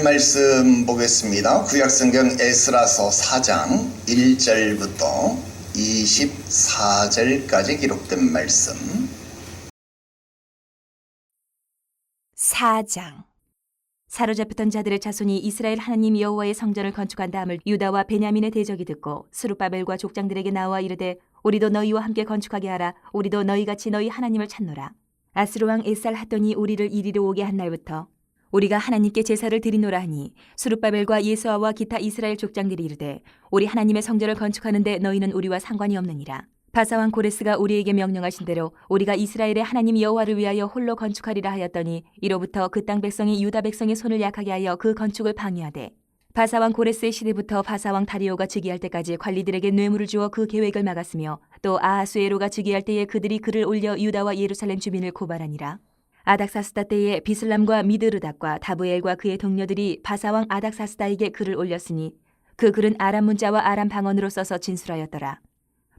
말씀 보겠습니다. 구약성경 에스라서 4장 1절부터 24절까지 기록된 말씀. 4장. 사로잡혔던 자들의 자손이 이스라엘 하나님 여호와의 성전을 건축한 다음을 유다와 베냐민의 대적이 듣고 스룹바벨과 족장들에게 나와 이르되 우리도 너희와 함께 건축하게 하라. 우리도 너희같이 너희 하나님을 찾노라. 아스루 왕 에살핫돈이 우리를 이리로 오게 한 날부터 우리가 하나님께 제사를 드리노라 하니 스룹바벨과 예수아와 기타 이스라엘 족장들이 이르되 우리 하나님의 성전을 건축하는데 너희는 우리와 상관이 없느니라. 바사왕 고레스가 우리에게 명령하신 대로 우리가 이스라엘의 하나님 여호와를 위하여 홀로 건축하리라 하였더니 이로부터 그 땅 백성이 유다 백성의 손을 약하게 하여 그 건축을 방해하되 바사왕 고레스의 시대부터 바사왕 다리오가 즉위할 때까지 관리들에게 뇌물을 주어 그 계획을 막았으며 또 아하수에로가 즉위할 때에 그들이 글을 올려 유다와 예루살렘 주민을 고발하니라. 아닥사스다 때에 비슬람과 미드르닥과 다브엘과 그의 동료들이 바사왕 아닥사스다에게 글을 올렸으니 그 글은 아람 문자와 아람 방언으로 써서 진술하였더라.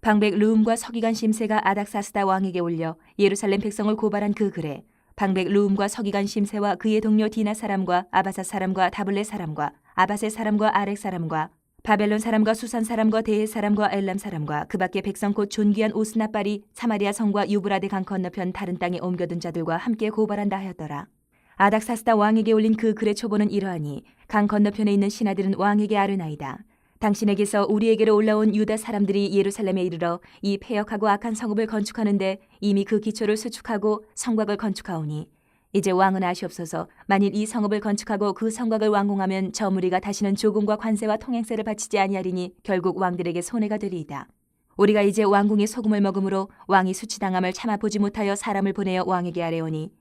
방백 르움과 서기관 심세가 아닥사스다 왕에게 올려 예루살렘 백성을 고발한 그 글에 방백 르움과 서기관 심세와 그의 동료 디나 사람과 아바사 사람과 다블레 사람과 아바세 사람과 아렉 사람과 바벨론 사람과 수산 사람과 데헤 사람과 엘람 사람과 그 밖에 백성 곧 존귀한 오스나빨이 사마리아 성과 유브라데 강 건너편 다른 땅에 옮겨둔 자들과 함께 고발한다 하였더라. 아닥사스다 왕에게 올린 그 글의 초보는 이러하니 강 건너편에 있는 신하들은 왕에게 아르나이다. 당신에게서 우리에게로 올라온 유다 사람들이 예루살렘에 이르러 이 패역하고 악한 성읍을 건축하는데 이미 그 기초를 수축하고 성곽을 건축하오니 이제 왕은 아시옵소서. 만일 이 성읍을 건축하고 그 성곽을 완공하면 저 무리가 다시는 조공과 관세와 통행세를 바치지 아니하리니 결국 왕들에게 손해가 되리이다. 우리가 이제 왕궁의 소금을 먹음으로 왕이 수치당함을 참아보지 못하여 사람을 보내어 왕에게 아뢰오니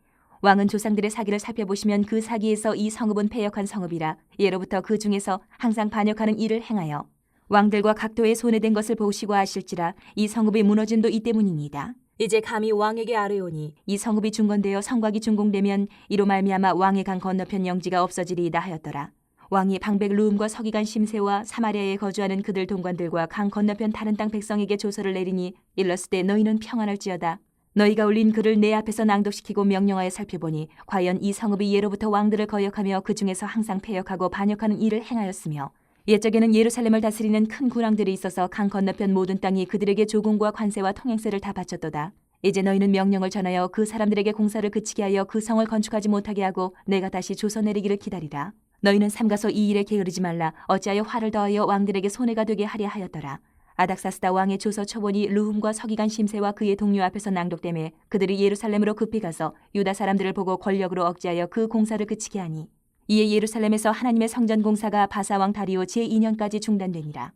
왕은 조상들의 사기를 살펴보시면 그 사기에서 이 성읍은 패역한 성읍이라 예로부터 그 중에서 항상 반역하는 일을 행하여 왕들과 각도에 손해된 것을 보시고 아실지라 이 성읍이 무너짐도 이 때문이니이다. 이제 감히 왕에게 아뢰오니 이 성읍이 중건되어 성곽이 준공되면 이로 말미암아 왕의 강 건너편 영지가 없어지리이다 하였더라. 왕이 방백 르움과 서기관 심세와 사마리아에 거주하는 그들 동관들과 강 건너편 다른 땅 백성에게 조서를 내리니 일렀을 때 너희는 평안할지어다. 너희가 올린 글을 내 앞에서 낭독시키고 명령하여 살펴보니 과연 이 성읍이 예로부터 왕들을 거역하며 그 중에서 항상 패역하고 반역하는 일을 행하였으며 옛적에는 예루살렘을 다스리는 큰 군왕들이 있어서 강 건너편 모든 땅이 그들에게 조공과 관세와 통행세를 다 바쳤도다. 이제 너희는 명령을 전하여 그 사람들에게 공사를 그치게 하여 그 성을 건축하지 못하게 하고 내가 다시 조서 내리기를 기다리라. 너희는 삼가서 이 일에 게으르지 말라. 어찌하여 화를 더하여 왕들에게 손해가 되게 하려 하였더라. 아닥사스다 왕의 조서 초본이 르훔과 서기관 심세와 그의 동료 앞에서 낭독되매 그들이 예루살렘으로 급히 가서 유다 사람들을 보고 권력으로 억제하여 그 공사를 그치게 하니 이에 예루살렘에서 하나님의 성전 공사가 바사왕 다리오 제2년까지 중단되니라.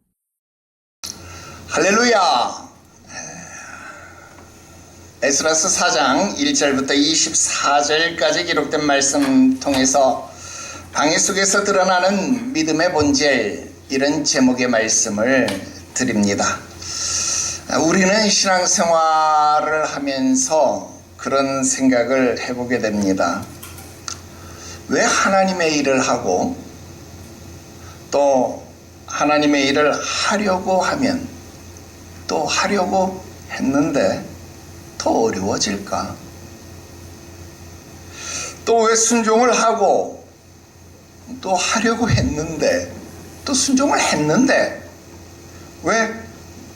할렐루야. 에스라서 4장 1절부터 24절까지 기록된 말씀 통해서 방해 속에서 드러나는 믿음의 본질, 이런 제목의 말씀을 드립니다. 우리는 신앙생활을 하면서 그런 생각을 해보게 됩니다. 왜 하나님의 일을 하고 또 하나님의 일을 하려고 하면 또 하려고 했는데 더 어려워질까? 또 왜 순종을 하고 또 하려고 했는데 또 순종을 했는데 왜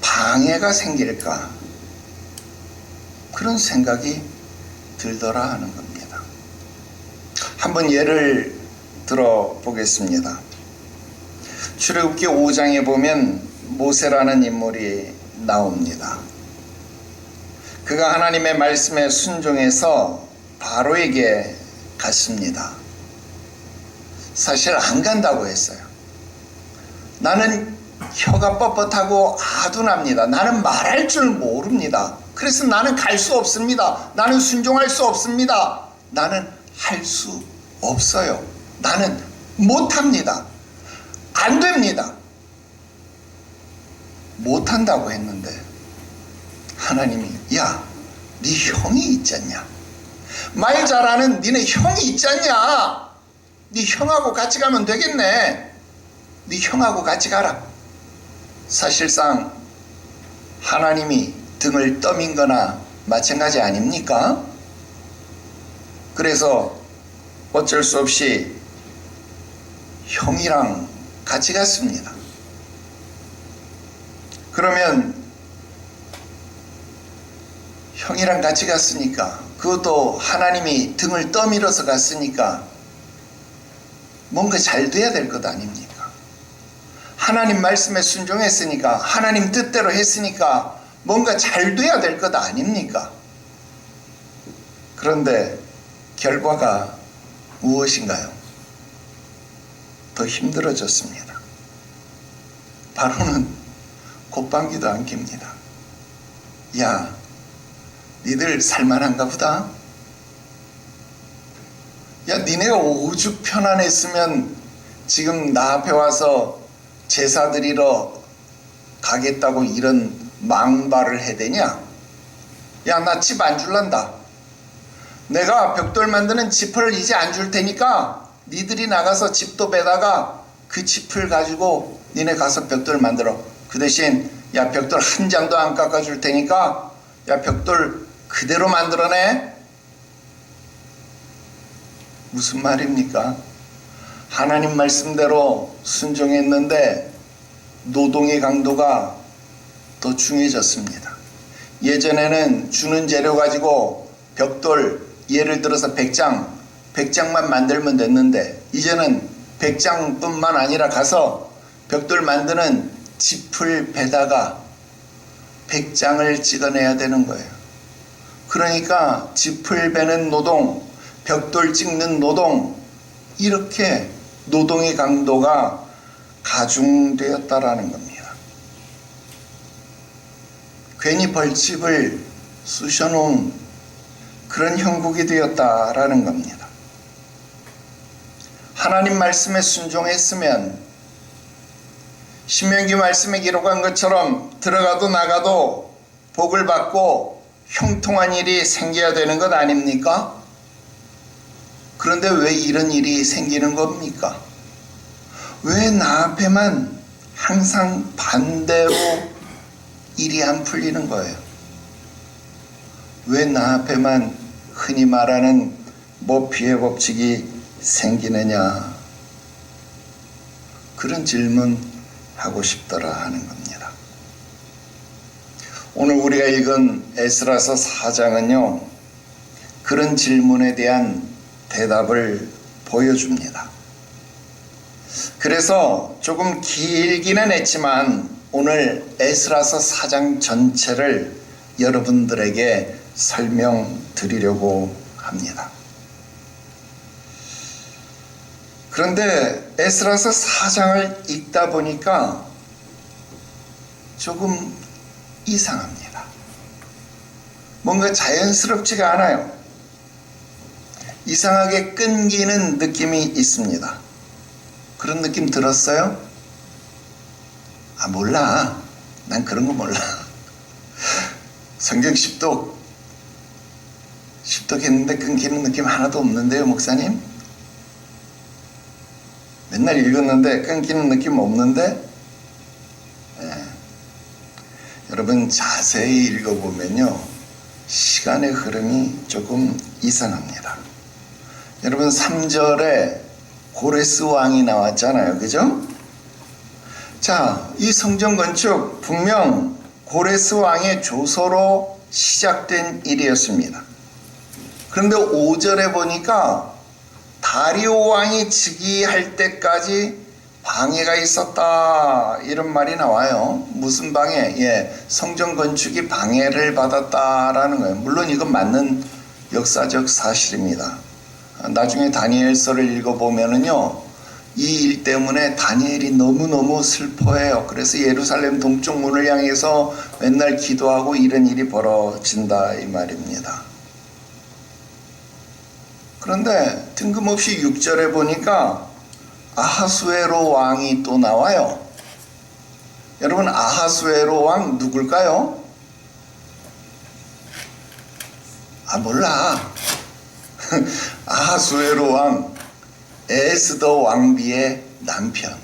방해가 생길까? 그런 생각이 들더라 하는 겁니다. 한번 예를 들어 보겠습니다. 출애굽기 5장에 보면 모세라는 인물이 나옵니다. 그가 하나님의 말씀에 순종해서 바로에게 갔습니다. 사실 안 간다고 했어요. 나는 혀가 뻣뻣하고 아둔합니다. 나는 말할 줄 모릅니다. 그래서 나는 갈 수 없습니다. 나는 순종할 수 없습니다. 나는 할 수 없어요. 나는 못합니다. 안 됩니다. 못한다고 했는데 하나님이 야, 네 형이 있잖냐? 말 잘하는 니네 형이 있잖냐? 네 형하고 같이 가면 되겠네. 네 형하고 같이 가라. 사실상 하나님이 등을 떠민 거나 마찬가지 아닙니까? 그래서 어쩔 수 없이 형이랑 같이 갔습니다. 그러면 형이랑 같이 갔으니까, 그것도 하나님이 등을 떠밀어서 갔으니까 뭔가 잘 돼야 될 것 아닙니까? 하나님 말씀에 순종했으니까, 하나님 뜻대로 했으니까 뭔가 잘 돼야 될 것 아닙니까? 그런데 결과가 무엇인가요? 더 힘들어졌습니다. 바로는 곱방귀도 안 낍니다. 야, 니들 살만한가 보다. 야, 니네가 오죽 편안했으면 지금 나 앞에 와서 제사 드리러 가겠다고 이런 망발을 해대냐? 야, 나 집 안 줄란다. 내가 벽돌 만드는 짚을 이제 안 줄 테니까 니들이 나가서 집도 베다가 그 짚을 가지고 니네 가서 벽돌 만들어. 그 대신 야, 벽돌 한 장도 안 깎아줄 테니까 야, 벽돌 그대로 만들어내. 무슨 말입니까? 하나님 말씀대로 순종했는데 노동의 강도가 더 중해졌습니다. 예전에는 주는 재료 가지고 벽돌 예를 들어서 100장만 만들면 됐는데, 이제는 100장뿐만 아니라 가서 벽돌 만드는 짚을 베다가 100장을 찍어내야 되는 거예요. 그러니까 짚을 베는 노동, 벽돌 찍는 노동, 이렇게 노동의 강도가 가중되었다라는 겁니다. 괜히 벌집을 쑤셔놓은 그런 형국이 되었다라는 겁니다. 하나님 말씀에 순종했으면 신명기 말씀에 기록한 것처럼 들어가도 나가도 복을 받고 형통한 일이 생겨야 되는 것 아닙니까? 그런데 왜 이런 일이 생기는 겁니까? 왜 나 앞에만 항상 반대로 일이 안 풀리는 거예요? 왜 나 앞에만 흔히 말하는 모피의 법칙이 생기느냐? 그런 질문 하고 싶더라 하는 겁니다. 오늘 우리가 읽은 에스라서 4장은요, 그런 질문에 대한 대답을 보여줍니다. 그래서 조금 길기는 했지만 오늘 에스라서 4장 전체를 여러분들에게 설명드리려고 합니다. 그런데 에스라서 4장을 읽다 보니까 조금 이상합니다. 뭔가 자연스럽지가 않아요. 이상하게 끊기는 느낌이 있습니다. 그런 느낌 들었어요? 아, 몰라. 난 그런 거 몰라. 성경 10독 했는데 끊기는 느낌 하나도 없는데요, 목사님? 맨날 읽었는데 끊기는 느낌 없는데? 네. 여러분 자세히 읽어보면요, 시간의 흐름이 조금 이상합니다. 여러분 3절에 고레스 왕이 나왔잖아요, 그죠? 자, 이 성전 건축 분명 고레스 왕의 조서로 시작된 일이었습니다. 그런데 5절에 보니까 다리오 왕이 즉위할 때까지 방해가 있었다, 이런 말이 나와요. 무슨 방해? 성전 건축이 방해를 받았다라는 거예요. 물론 이건 맞는 역사적 사실입니다. 나중에 다니엘서를 읽어보면은요, 이 일 때문에 다니엘이 너무너무 슬퍼해요. 그래서 예루살렘 동쪽 문을 향해서 맨날 기도하고 이런 일이 벌어진다, 이 말입니다. 그런데 뜬금없이 6절에 보니까 아하수에로 왕이 또 나와요. 여러분, 아하수에로 왕 누굴까요? 아, 몰라. 아하수에로 왕, 에스더 왕비의 남편.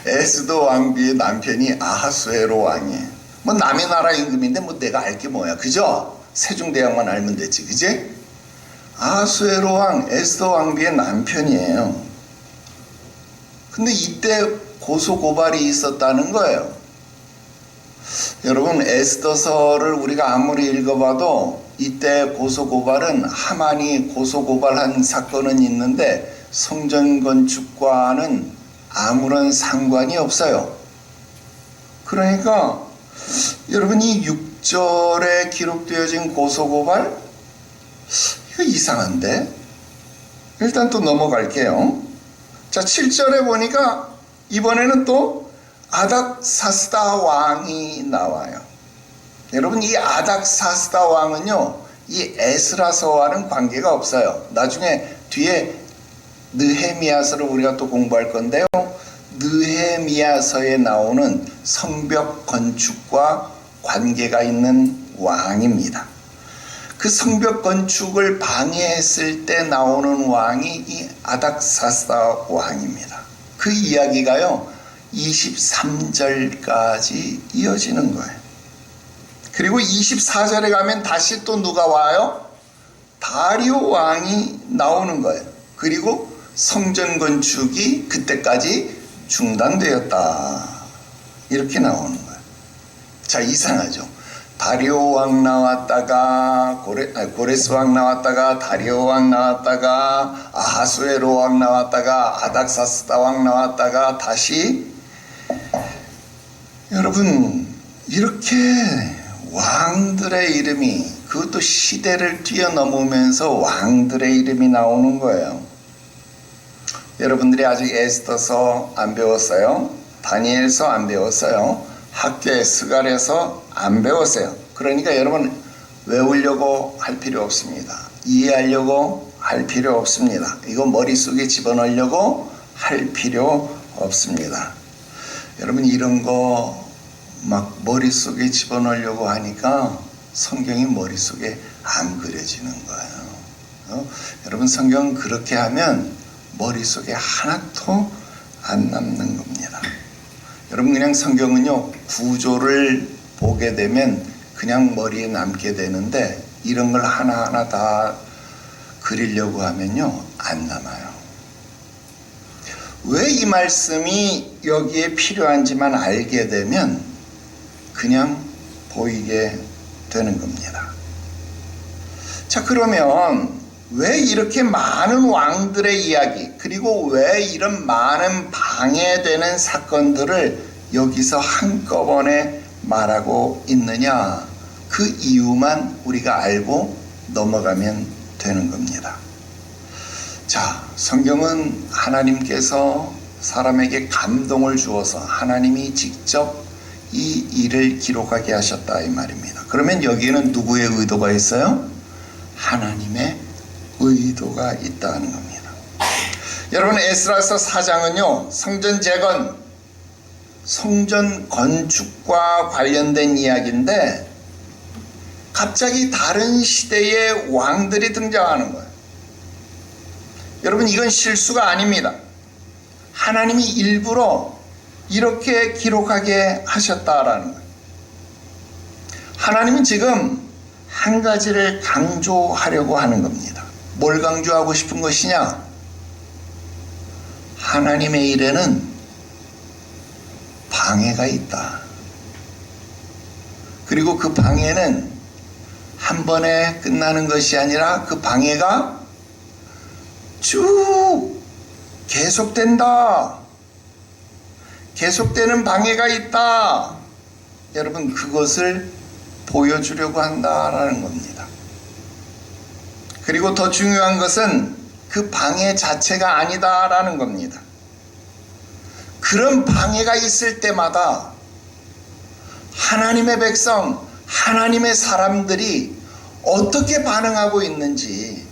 에스더 왕비의 남편이 아하수에로 왕이에요. 뭐 남의 나라 임금인데 뭐 내가 알 게 뭐야, 그죠? 세종대왕만 알면 되지, 그지? 아하수에로 왕, 에스더 왕비의 남편이에요. 근데 이때 고소고발이 있었다는 거예요. 여러분, 에스더서를 우리가 아무리 읽어봐도 이때 고소고발은 하만이 고소고발한 사건은 있는데 성전 건축과는 아무런 상관이 없어요. 그러니까 여러분, 이 6절에 기록되어진 고소고발, 이거 이상한데? 일단 또 넘어갈게요. 자, 7절에 보니까 이번에는 또 아닥사스다 왕이 나와요. 여러분, 이 아닥사스다 왕은요, 이 에스라서와는 관계가 없어요. 나중에 뒤에 느헤미야서를 우리가 또 공부할 건데요. 느헤미야서에 나오는 성벽 건축과 관계가 있는 왕입니다. 그 성벽 건축을 방해했을 때 나오는 왕이 이 아닥사스다 왕입니다. 그 이야기가요 23절까지 이어지는 거예요. 그리고 24절에 가면 다시 또 누가 와요? 다리오 왕이 나오는 거예요. 그리고 성전 건축이 그때까지 중단되었다, 이렇게 나오는 거예요. 자, 이상하죠. 다리오 왕 나왔다가 고레스 왕 나왔다가 다리오 왕 나왔다가 아하수에로 왕 나왔다가 아닥사스다 왕 나왔다가 다시, 여러분, 이렇게 왕들의 이름이, 그것도 시대를 뛰어넘으면서 왕들의 이름이 나오는 거예요. 여러분들이 아직 에스더서 안 배웠어요? 다니엘서 안 배웠어요? 학교에 스갈에서 안 배웠어요. 그러니까 여러분, 외우려고 할 필요 없습니다. 이해하려고 할 필요 없습니다. 이거 머릿속에 집어넣으려고 할 필요 없습니다. 여러분, 이런 거 막 머릿속에 집어넣으려고 하니까 성경이 머릿속에 안 그려지는 거예요. 여러분, 성경 그렇게 하면 머릿속에 하나도 안 남는 겁니다. 여러분, 그냥 성경은요, 구조를 보게 되면 그냥 머리에 남게 되는데 이런 걸 하나하나 다 그리려고 하면요, 안 남아요. 왜 이 말씀이 여기에 필요한지만 알게 되면 그냥 보이게 되는 겁니다. 자, 그러면 왜 이렇게 많은 왕들의 이야기, 그리고 왜 이런 많은 방해되는 사건들을 여기서 한꺼번에 말하고 있느냐, 그 이유만 우리가 알고 넘어가면 되는 겁니다. 자, 성경은 하나님께서 사람에게 감동을 주어서 하나님이 직접 이 일을 기록하게 하셨다, 이 말입니다. 그러면 여기에는 누구의 의도가 있어요? 하나님의 의도가 있다는 겁니다. 여러분, 에스라서 4장은요 성전 재건, 성전 건축과 관련된 이야기인데 갑자기 다른 시대의 왕들이 등장하는 거예요. 여러분, 이건 실수가 아닙니다. 하나님이 일부러 이렇게 기록하게 하셨다라는 거예요. 하나님은 지금 한 가지를 강조하려고 하는 겁니다. 뭘 강조하고 싶은 것이냐? 하나님의 일에는 방해가 있다. 그리고 그 방해는 한 번에 끝나는 것이 아니라 그 방해가 쭉 계속된다. 계속되는 방해가 있다. 여러분, 그것을 보여주려고 한다라는 겁니다. 그리고 더 중요한 것은 그 방해 자체가 아니다라는 겁니다. 그런 방해가 있을 때마다 하나님의 백성, 하나님의 사람들이 어떻게 반응하고 있는지,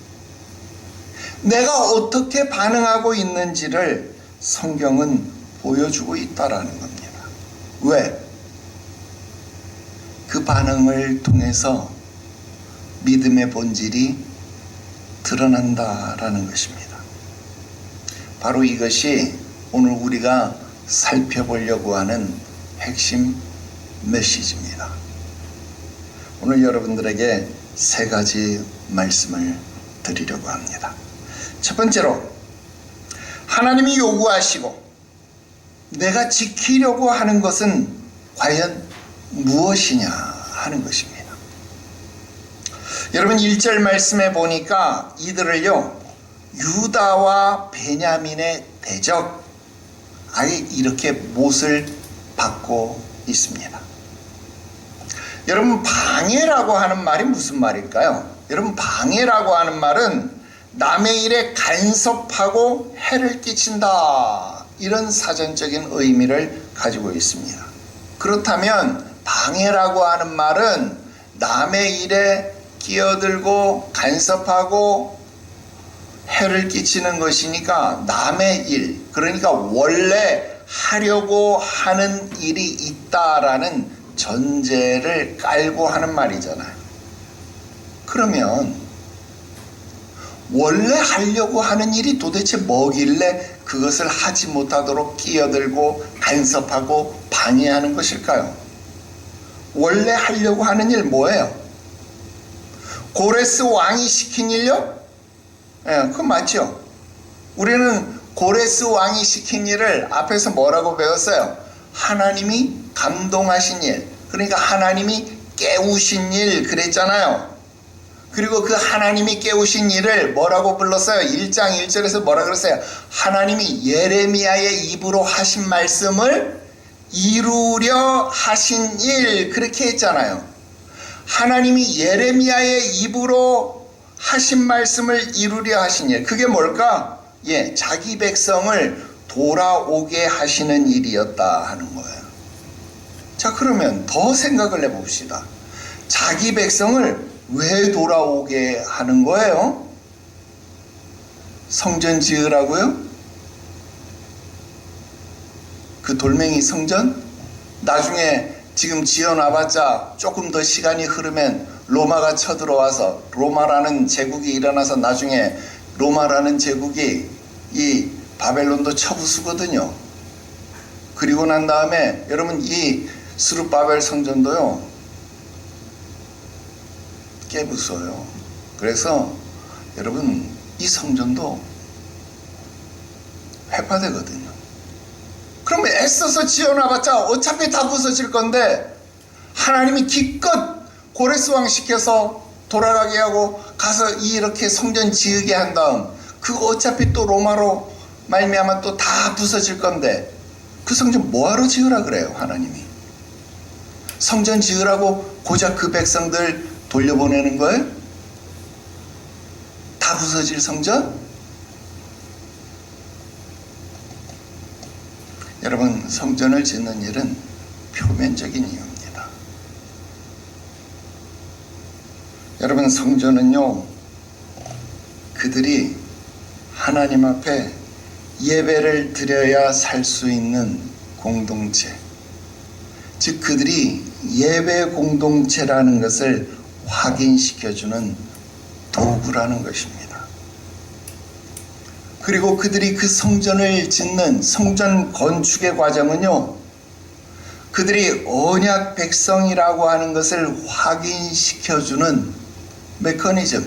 내가 어떻게 반응하고 있는지를 성경은 보여주고 있다라는 겁니다. 왜? 그 반응을 통해서 믿음의 본질이 드러난다라는 것입니다. 바로 이것이 오늘 우리가 살펴보려고 하는 핵심 메시지입니다. 오늘 여러분들에게 세 가지 말씀을 드리려고 합니다. 첫 번째로, 하나님이 요구하시고 내가 지키려고 하는 것은 과연 무엇이냐 하는 것입니다. 여러분 1절 말씀에 보니까 이들을요 유다와 베냐민의 대적 아예 이렇게 못을 받고 있습니다. 여러분 방해라고 하는 말이 무슨 말일까요? 여러분 방해라고 하는 말은 남의 일에 간섭하고 해를 끼친다 이런 사전적인 의미를 가지고 있습니다. 그렇다면 방해라고 하는 말은 남의 일에 끼어들고 간섭하고 해를 끼치는 것이니까 남의 일, 그러니까 원래 하려고 하는 일이 있다라는 전제를 깔고 하는 말이잖아요. 그러면 원래 하려고 하는 일이 도대체 뭐길래 그것을 하지 못하도록 끼어들고 간섭하고 방해하는 것일까요? 원래 하려고 하는 일 뭐예요? 고레스 왕이 시킨 일요? 그건 맞죠. 우리는 고레스 왕이 시킨 일을 앞에서 뭐라고 배웠어요? 하나님이 감동하신 일, 그러니까 하나님이 깨우신 일 그랬잖아요. 그리고 그 하나님이 깨우신 일을 뭐라고 불렀어요? 1장 1절에서 뭐라 그랬어요? 하나님이 예레미야의 입으로 하신 말씀을 이루려 하신 일 그렇게 했잖아요. 하나님이 예레미야의 입으로 하신 말씀을 이루려 하신 일, 그게 뭘까? 자기 백성을 돌아오게 하시는 일이었다 하는 거예요. 자, 그러면 더 생각을 해봅시다. 자기 백성을 왜 돌아오게 하는 거예요? 성전 지으라고요? 그 돌멩이 성전? 나중에 지금 지어놔봤자 조금 더 시간이 흐르면 로마가 쳐들어와서 로마라는 제국이 일어나서 나중에 로마라는 제국이 이 바벨론도 쳐부수거든요. 그리고 난 다음에 여러분 이 스룹바벨 성전도요 깨부숴요. 그래서 여러분 이 성전도 회파되거든요. 그러면 애써서 지어놔봤자 어차피 다 부서질 건데 하나님이 기껏 고레스 왕 시켜서 돌아가게 하고 가서 이렇게 성전 지으게 한 다음 그거 어차피 또 로마로 말미암아 또 다 부서질 건데 그 성전 뭐하러 지으라 그래요? 하나님이 성전 지으라고 고작 그 백성들 돌려보내는 거예요? 다 부서질 성전? 여러분 성전을 짓는 일은 표면적인 이유입니다. 여러분 성전은요 그들이 하나님 앞에 예배를 드려야 살 수 있는 공동체, 즉 그들이 예배 공동체라는 것을 확인시켜주는 도구라는 것입니다. 그리고 그들이 그 성전을 짓는 성전 건축의 과정은요 그들이 언약 백성이라고 하는 것을 확인시켜주는 메커니즘,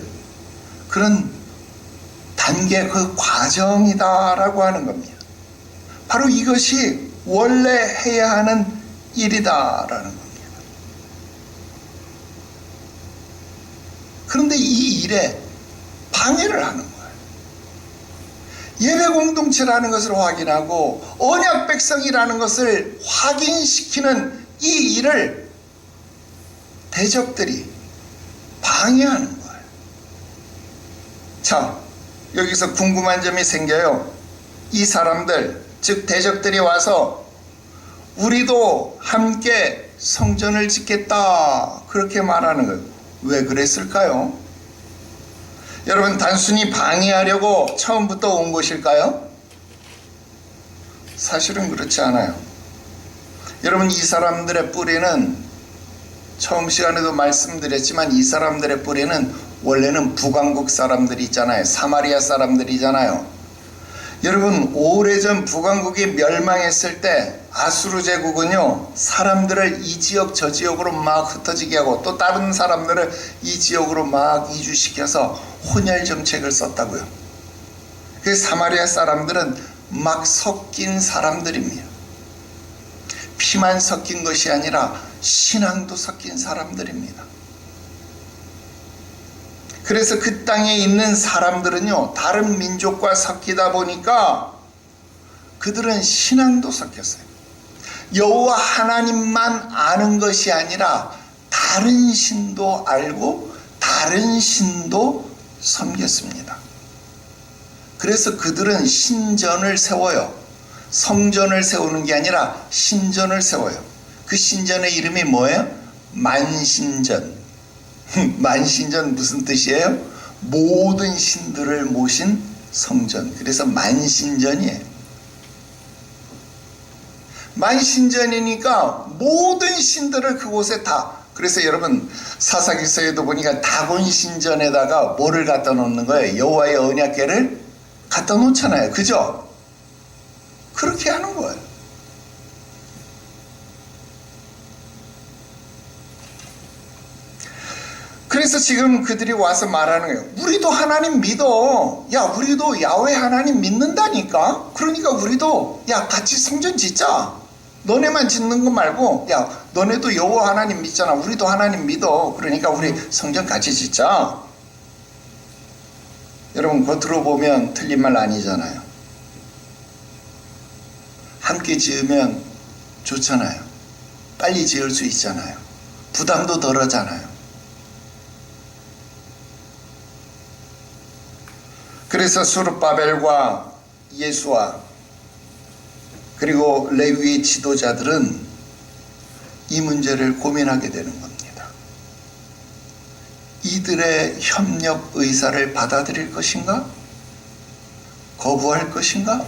그런 단계, 그 과정이다라고 하는 겁니다. 바로 이것이 원래 해야 하는 일이다라는 겁니다. 그런데 이 일에 방해를 하는 거예요. 예배 공동체라는 것을 확인하고 언약 백성이라는 것을 확인시키는 이 일을 대적들이 방해하는 거예요. 자, 여기서 궁금한 점이 생겨요. 이 사람들, 즉 대적들이 와서 우리도 함께 성전을 짓겠다 그렇게 말하는 거예요. 왜 그랬을까요? 여러분 단순히 방해하려고 처음부터 온 것일까요? 사실은 그렇지 않아요. 여러분 이 사람들의 뿌리는 처음 시간에도 말씀드렸지만 이 사람들의 뿌리는 원래는 북왕국 사람들이 있잖아요. 사마리아 사람들이잖아요. 여러분 오래전 북왕국이 멸망했을 때 아수르 제국은요 사람들을 이 지역 저 지역으로 막 흩어지게 하고 또 다른 사람들을 이 지역으로 막 이주시켜서 혼혈 정책을 썼다고요. 그 사마리아 사람들은 막 섞인 사람들입니다. 피만 섞인 것이 아니라 신앙도 섞인 사람들입니다. 그래서 그 땅에 있는 사람들은요, 다른 민족과 섞이다 보니까 그들은 신앙도 섞였어요. 여호와 하나님만 아는 것이 아니라 다른 신도 알고 다른 신도 섬겼습니다. 그래서 그들은 신전을 세워요. 성전을 세우는 게 아니라 신전을 세워요. 그 신전의 이름이 뭐예요? 만신전. 만신전 무슨 뜻이에요? 모든 신들을 모신 성전. 그래서 만신전이에요. 만신전이니까 모든 신들을 그곳에 다. 그래서 여러분 사사기서에도 보니까 다곤신전에다가 뭐를 갖다 놓는 거예요? 여호와의 언약궤를 갖다 놓잖아요. 그죠? 그렇게 하는 거예요. 그래서 지금 그들이 와서 말하는 거예요. 우리도 하나님 믿어. 야, 우리도 야훼 하나님 믿는다니까. 그러니까 우리도 야, 같이 성전 짓자. 너네만 짓는 거 말고 야, 너네도 여호와 하나님 믿잖아. 우리도 하나님 믿어. 그러니까 우리 성전 같이 짓자. 여러분 겉으로 보면 틀린 말 아니잖아요. 함께 지으면 좋잖아요. 빨리 지을 수 있잖아요. 부담도 덜하잖아요. 그래서 스룹바벨과 예수와 그리고 레위의 지도자들은 이 문제를 고민하게 되는 겁니다. 이들의 협력 의사를 받아들일 것인가? 거부할 것인가?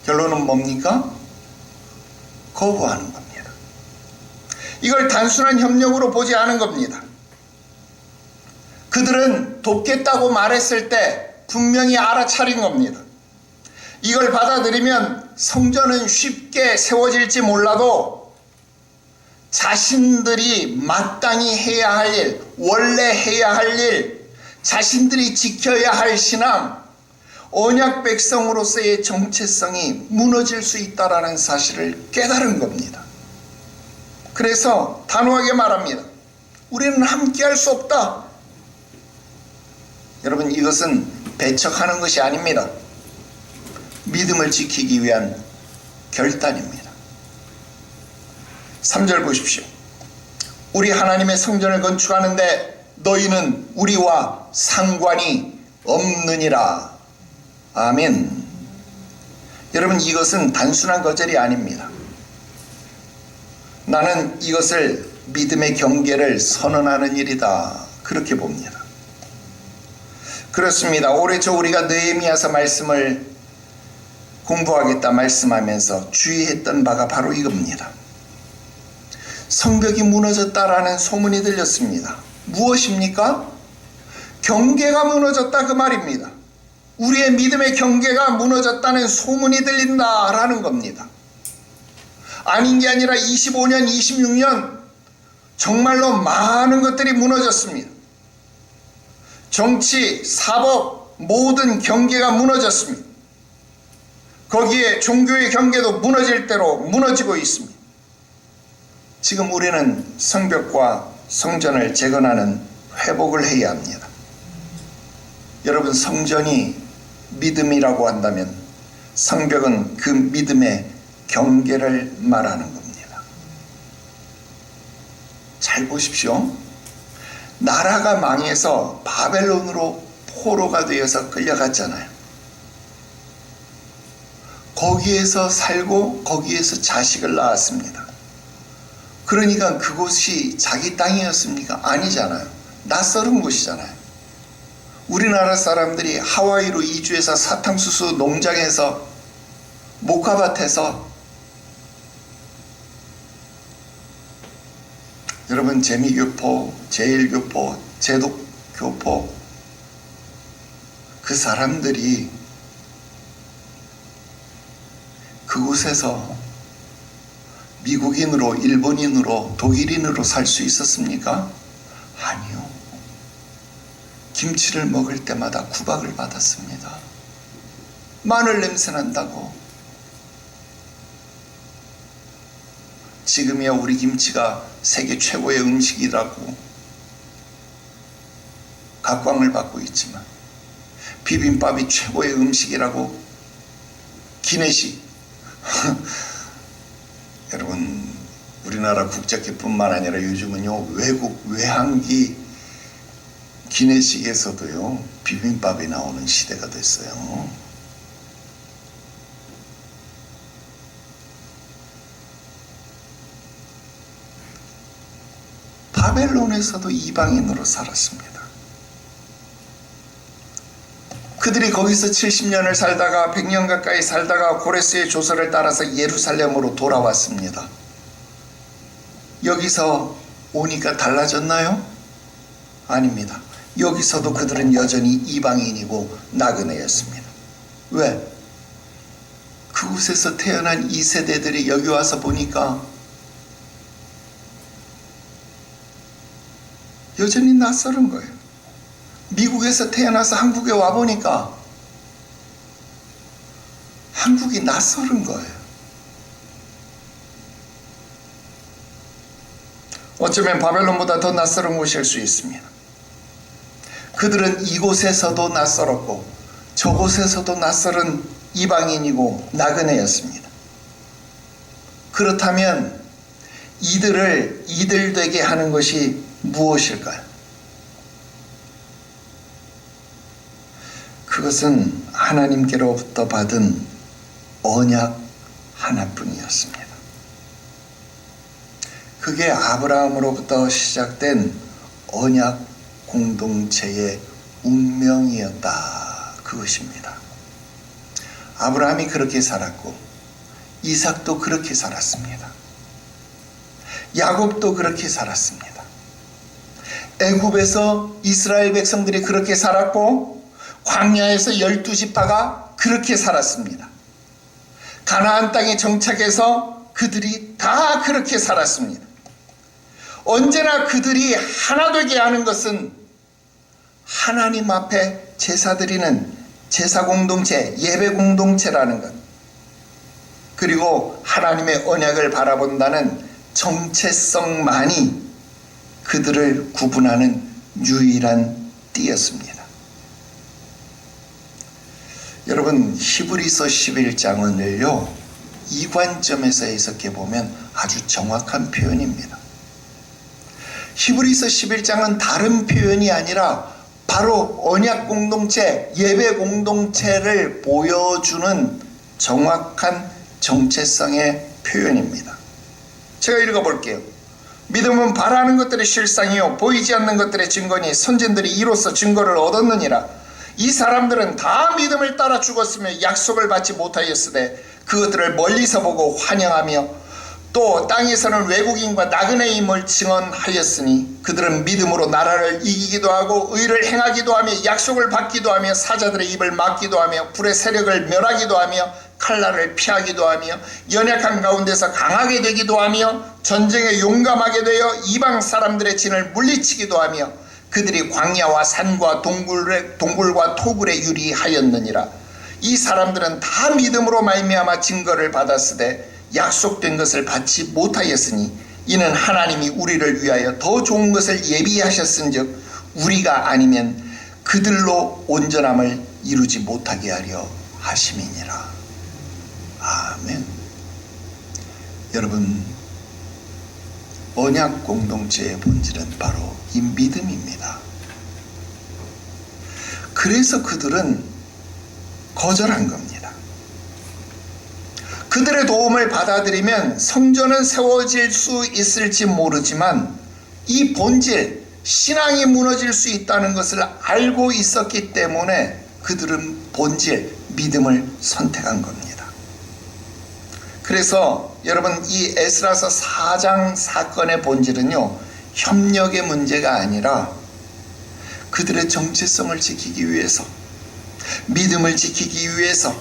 결론은 뭡니까? 거부하는 겁니다. 이걸 단순한 협력으로 보지 않은 겁니다. 그들은 돕겠다고 말했을 때 분명히 알아차린 겁니다. 이걸 받아들이면 성전은 쉽게 세워질지 몰라도 자신들이 마땅히 해야 할 일, 원래 해야 할 일, 자신들이 지켜야 할 신앙, 언약 백성으로서의 정체성이 무너질 수 있다는 사실을 깨달은 겁니다. 그래서 단호하게 말합니다. 우리는 함께할 수 없다. 여러분 이것은 배척하는 것이 아닙니다. 믿음을 지키기 위한 결단입니다. 3절 보십시오. 우리 하나님의 성전을 건축하는데 너희는 우리와 상관이 없느니라. 아멘. 여러분 이것은 단순한 거절이 아닙니다. 나는 이것을 믿음의 경계를 선언하는 일이다. 그렇게 봅니다. 그렇습니다. 올해 초 우리가 느헤미야서 말씀을 공부하겠다 말씀하면서 주의했던 바가 바로 이겁니다. 성벽이 무너졌다라는 소문이 들렸습니다. 무엇입니까? 경계가 무너졌다 그 말입니다. 우리의 믿음의 경계가 무너졌다는 소문이 들린다라는 겁니다. 아닌 게 아니라 25년, 26년 정말로 많은 것들이 무너졌습니다. 정치, 사법 모든 경계가 무너졌습니다. 거기에 종교의 경계도 무너질 대로 무너지고 있습니다. 지금 우리는 성벽과 성전을 재건하는 회복을 해야 합니다. 여러분 성전이 믿음이라고 한다면 성벽은 그 믿음의 경계를 말하는 겁니다. 잘 보십시오. 나라가 망해서 바벨론으로 포로가 되어서 끌려갔잖아요. 거기에서 살고 거기에서 자식을 낳았습니다. 그러니까 그곳이 자기 땅이었습니까? 아니잖아요. 낯설은 곳이잖아요. 우리나라 사람들이 하와이로 이주해서 사탕수수 농장에서 모카밭에서 여러분 재미교포, 제일교포, 제독교포 그 사람들이 그곳에서 미국인으로, 일본인으로, 독일인으로 살 수 있었습니까? 아니요. 김치를 먹을 때마다 구박을 받았습니다. 마늘 냄새 난다고. 지금이야 우리 김치가 세계 최고의 음식이라고 각광을 받고 있지만, 비빔밥이 최고의 음식이라고 기내식 여러분, 우리나라 국자기뿐만 아니라 요즘은요 외국 외항기 기내식에서도요 비빔밥이 나오는 시대가 됐어요. 바벨론에서도 이방인으로 살았습니다. 그들이 거기서 70년을 살다가 100년 가까이 살다가 고레스의 조서를 따라서 예루살렘으로 돌아왔습니다. 여기서 오니까 달라졌나요? 아닙니다. 여기서도 그들은 여전히 이방인이고 나그네였습니다. 왜? 그곳에서 태어난 이 세대들이 여기 와서 보니까 여전히 낯설은 거예요. 미국에서 태어나서 한국에 와보니까 한국이 낯설은 거예요. 어쩌면 바벨론보다 더 낯설은 곳일 수 있습니다. 그들은 이곳에서도 낯설었고 저곳에서도 낯설은 이방인이고 나그네였습니다. 그렇다면 이들을 이들 되게 하는 것이 무엇일까요? 그것은 하나님께로부터 받은 언약 하나뿐이었습니다. 그게 아브라함으로부터 시작된 언약 공동체의 운명이었다. 그것입니다. 아브라함이 그렇게 살았고 이삭도 그렇게 살았습니다. 야곱도 그렇게 살았습니다. 애굽에서 이스라엘 백성들이 그렇게 살았고 광야에서 12지파가 그렇게 살았습니다. 가나안 땅에 정착해서 그들이 다 그렇게 살았습니다. 언제나 그들이 하나 되게 하는 것은 하나님 앞에 제사 드리는 제사 공동체, 예배 공동체라는 것, 그리고 하나님의 언약을 바라본다는 정체성만이 그들을 구분하는 유일한 띠였습니다. 여러분, 히브리서 11장은요 이 관점에서 해석해 보면 아주 정확한 표현입니다. 히브리서 11장은 다른 표현이 아니라 바로 언약 공동체, 예배 공동체를 보여주는 정확한 정체성의 표현입니다. 제가 읽어볼게요. 믿음은 바라는 것들의 실상이요 보이지 않는 것들의 증거니 선진들이 이로써 증거를 얻었느니라. 이 사람들은 다 믿음을 따라 죽었으며 약속을 받지 못하였으되 그것들을 멀리서 보고 환영하며 또 땅에서는 외국인과 나그네임을 증언하였으니 그들은 믿음으로 나라를 이기기도 하고 의를 행하기도 하며 약속을 받기도 하며 사자들의 입을 막기도 하며 불의 세력을 멸하기도 하며 칼날을 피하기도 하며 연약한 가운데서 강하게 되기도 하며 전쟁에 용감하게 되어 이방 사람들의 진을 물리치기도 하며 그들이 광야와 산과 동굴과 토굴에 유리하였느니라. 이 사람들은 다 믿음으로 말미암아 증거를 받았으되 약속된 것을 받지 못하였으니 이는 하나님이 우리를 위하여 더 좋은 것을 예비하셨은즉 우리가 아니면 그들로 온전함을 이루지 못하게 하려 하심이니라. 아멘. 여러분, 언약 공동체의 본질은 바로 이 믿음입니다. 그래서 그들은 거절한 겁니다. 그들의 도움을 받아들이면 성전은 세워질 수 있을지 모르지만 이 본질, 신앙이 무너질 수 있다는 것을 알고 있었기 때문에 그들은 본질, 믿음을 선택한 겁니다. 그래서 여러분, 이 에스라서 4장 사건의 본질은요 협력의 문제가 아니라 그들의 정체성을 지키기 위해서, 믿음을 지키기 위해서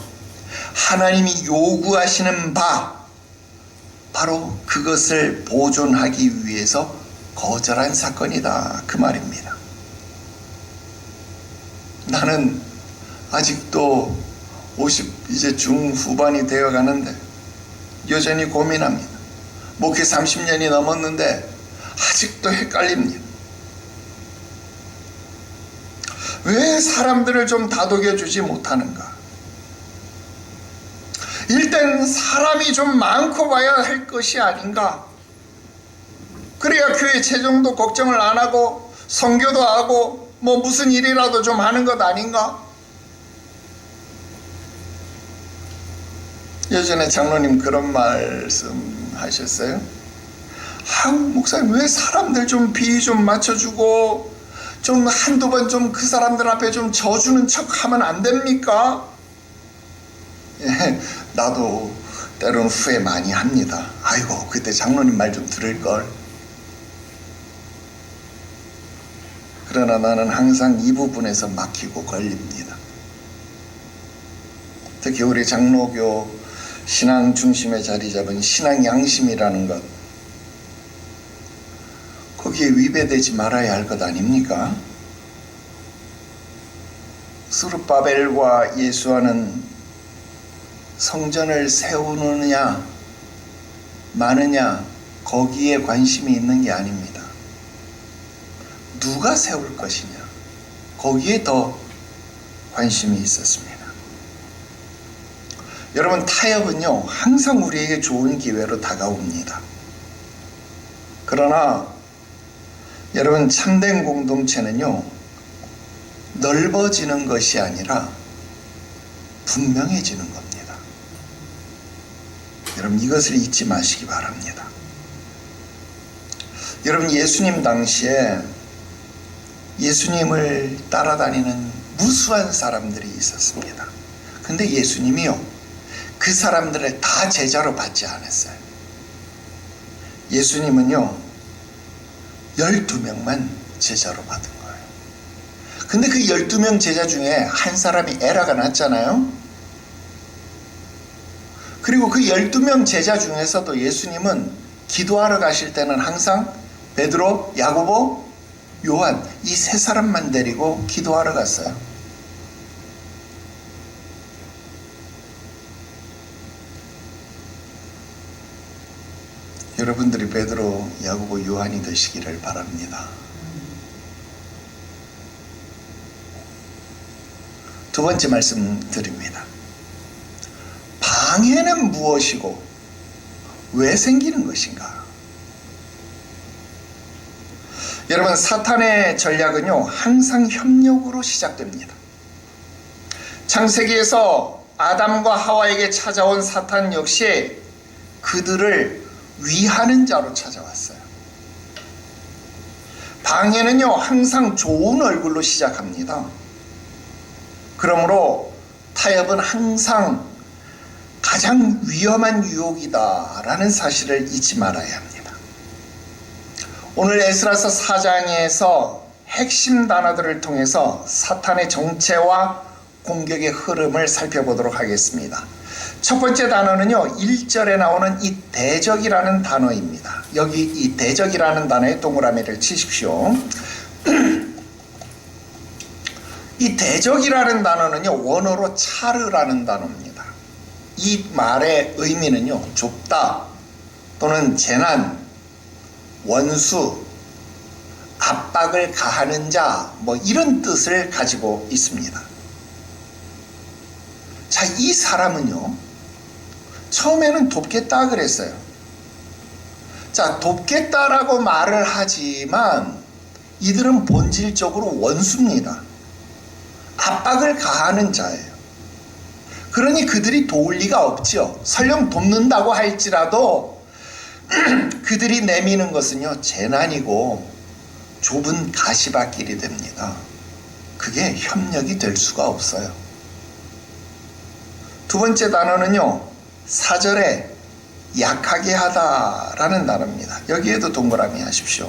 하나님이 요구하시는 바로 그것을 보존하기 위해서 거절한 사건이다, 그 말입니다. 나는 아직도 50 이제 중후반이 되어 가는데 여전히 고민합니다. 목회 30년이 넘었는데 아직도 헷갈립니다. 왜 사람들을 좀 다독여주지 못하는가? 일단 사람이 좀 많고 봐야 할 것이 아닌가? 그래야 교회 재정도 걱정을 안 하고 선교도 하고 뭐 무슨 일이라도 좀 하는 것 아닌가? 예전에 장로님 그런 말씀 하셨어요. 목사님 왜 사람들 좀 비위 좀 맞춰주고 좀 한두 번 좀 그 사람들 앞에 좀 져주는 척 하면 안 됩니까? 예, 나도 때로는 후회 많이 합니다. 아이고 그때 장로님 말 좀 들을걸. 그러나 나는 항상 이 부분에서 막히고 걸립니다. 특히 우리 장로교 신앙 중심에 자리 잡은 신앙 양심이라는 것, 거기에 위배되지 말아야 할 것 아닙니까? 스룹바벨과 예수아는 성전을 세우느냐 마느냐 거기에 관심이 있는 게 아닙니다. 누가 세울 것이냐 거기에 더 관심이 있었습니다. 여러분, 타협은요 항상 우리에게 좋은 기회로 다가옵니다. 그러나 여러분, 참된 공동체는요 넓어지는 것이 아니라 분명해지는 겁니다. 여러분, 이것을 잊지 마시기 바랍니다. 여러분, 예수님 당시에 예수님을 따라다니는 무수한 사람들이 있었습니다. 근데 예수님이요 그 사람들을 다 제자로 받지 않았어요. 예수님은요 12명만 제자로 받은 거예요. 근데 그 12명 제자 중에 한 사람이 에라가 났잖아요. 그리고 그 12명 제자 중에서도 예수님은 기도하러 가실 때는 항상 베드로, 야고보, 요한 이 세 사람만 데리고 기도하러 갔어요. 여러분들이 베드로, 야고보, 요한이 되시기를 바랍니다. 두 번째 말씀 드립니다. 방해는 무엇이고 왜 생기는 것인가? 여러분, 사탄의 전략은요 항상 협력으로 시작됩니다. 창세기에서 아담과 하와에게 찾아온 사탄 역시 그들을 위하는 자로 찾아왔어요. 방해는요 항상 좋은 얼굴로 시작합니다. 그러므로 타협은 항상 가장 위험한 유혹이다라는 사실을 잊지 말아야 합니다. 오늘 에스라서 4장에서 핵심 단어들을 통해서 사탄의 정체와 공격의 흐름을 살펴보도록 하겠습니다. 첫 번째 단어는요 1절에 나오는 이 대적이라는 단어입니다. 여기 이 대적이라는 단어에 동그라미를 치십시오. 이 대적이라는 단어는요 원어로 차르라는 단어입니다. 이 말의 의미는요 좁다 또는 재난, 원수, 압박을 가하는 자 뭐 이런 뜻을 가지고 있습니다. 자, 이 사람은요 처음에는 돕겠다 그랬어요. 자, 돕겠다라고 말을 하지만 이들은 본질적으로 원수입니다. 압박을 가하는 자예요. 그러니 그들이 도울 리가 없죠. 설령 돕는다고 할지라도 그들이 내미는 것은요 재난이고 좁은 가시밭길이 됩니다. 그게 협력이 될 수가 없어요. 두 번째 단어는요 4절에 약하게 하다라는 단어입니다. 여기에도 동그라미 하십시오.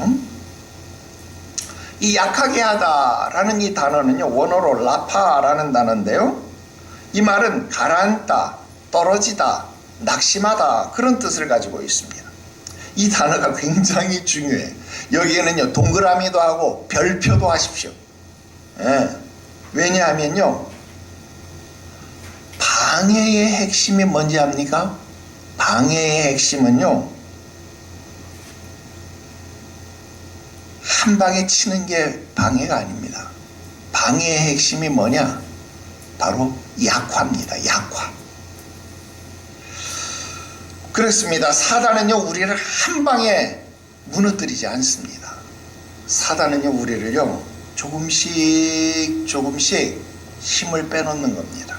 이 약하게 하다라는 이 단어는요 원어로 라파라는 단어인데요 이 말은 가라앉다, 떨어지다, 낙심하다 그런 뜻을 가지고 있습니다. 이 단어가 굉장히 중요해요. 여기에는요 동그라미도 하고 별표도 하십시오. 예. 왜냐하면요 방해의 핵심이 뭔지 압니까? 방해의 핵심은요 한 방에 치는 게 방해가 아닙니다. 방해의 핵심이 뭐냐? 바로 약화입니다. 약화. 그렇습니다. 사단은요, 우리를 한 방에 무너뜨리지 않습니다. 사단은요, 우리를요, 조금씩 힘을 빼놓는 겁니다.